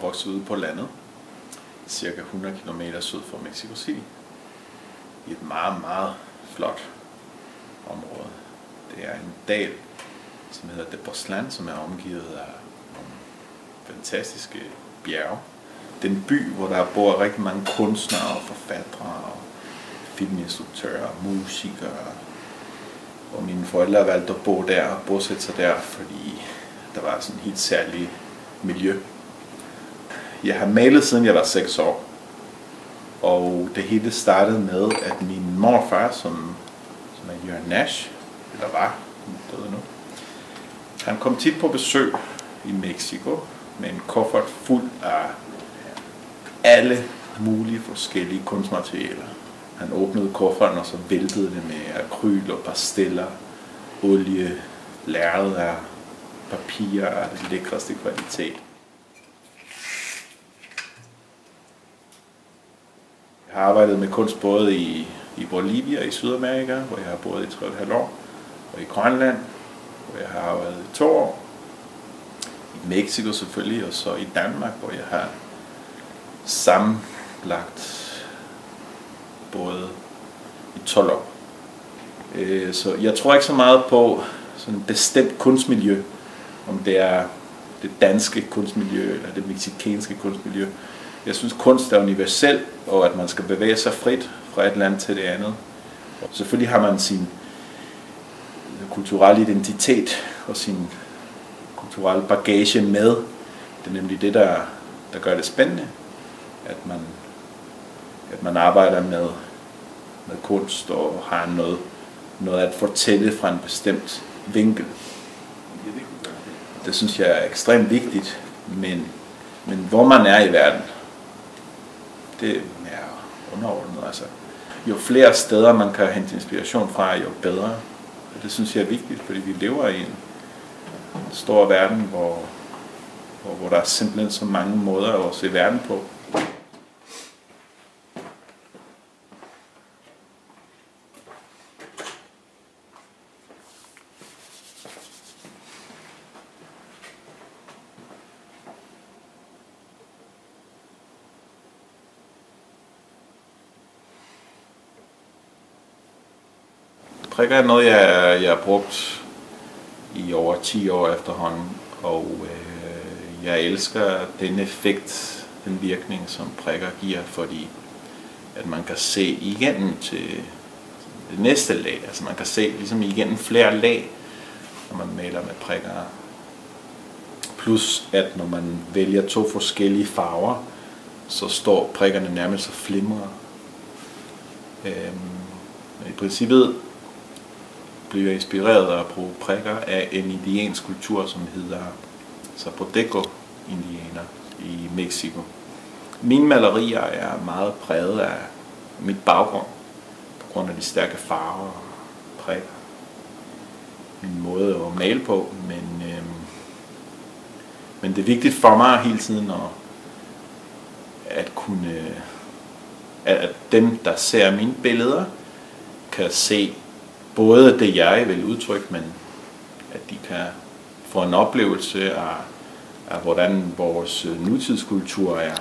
vokset ude på landet, cirka 100 km syd for Mexico City, i et meget, meget flot område. Det er en dal, som hedder Tepoztlán, som er omgivet af nogle fantastiske bjerge. Det er en by, hvor der bor rigtig mange kunstnere og forfattere og filminstruktører, musikere. Og mine forældre valgte at bo der og bosætte sig der, fordi der var sådan et helt særligt miljø. Jeg har malet siden jeg var 6 år. Og det hele startede med, at min morfar, som er Jørgen Nash, eller var, døde nu, han kom tit på besøg i Mexico med en kuffert fuld af alle mulige forskellige kunstmaterialer. Han åbnede kufferten, og så væltede det med akryl og pasteller, olie, lærred af papir af det lækreste kvalitet. Jeg har arbejdet med kunst både i Bolivia i Sydamerika, hvor jeg har boet i 3,5 år, og i Grønland, hvor jeg har arbejdet i 2 år, i Mexico selvfølgelig, og så i Danmark, hvor jeg har sammenlagt både i 12 år. Så jeg tror ikke så meget på sådan et bestemt kunstmiljø, om det er det danske kunstmiljø eller det mexicanske kunstmiljø. Jeg synes, kunst er universel, og at man skal bevæge sig frit fra et land til det andet. Og selvfølgelig har man sin kulturelle identitet og sin kulturelle bagage med. Det er nemlig det, der gør det spændende, at man arbejder med kunst og har noget at fortælle fra en bestemt vinkel. Det synes jeg er ekstremt vigtigt, men hvor man er i verden, det er underordnet. Altså, jo flere steder man kan hente inspiration fra, jo bedre. Og det synes jeg er vigtigt, fordi vi lever i en stor verden, hvor der er simpelthen så mange måder at se verden på. Prikker er noget, jeg har brugt i over 10 år efterhånden, og jeg elsker den effekt, den virkning, som prikker giver, fordi at man kan se igennem til det næste lag. Altså man kan se ligesom igennem flere lag, når man maler med prikker. Plus at når man vælger 2 forskellige farver, så står prikkerne nærmest og flimrer. I princippet blev jeg inspireret af at bruge prikker af en indiansk kultur, som hedder Zapoteco-indianer i Mexico. Mine malerier er meget præget af mit baggrund, på grund af de stærke farver og prikker. Min måde at male på, men det er vigtigt for mig hele tiden at dem, der ser mine billeder, kan se både det, jeg vil udtrykke, men at de kan få en oplevelse af hvordan vores nutidskultur er.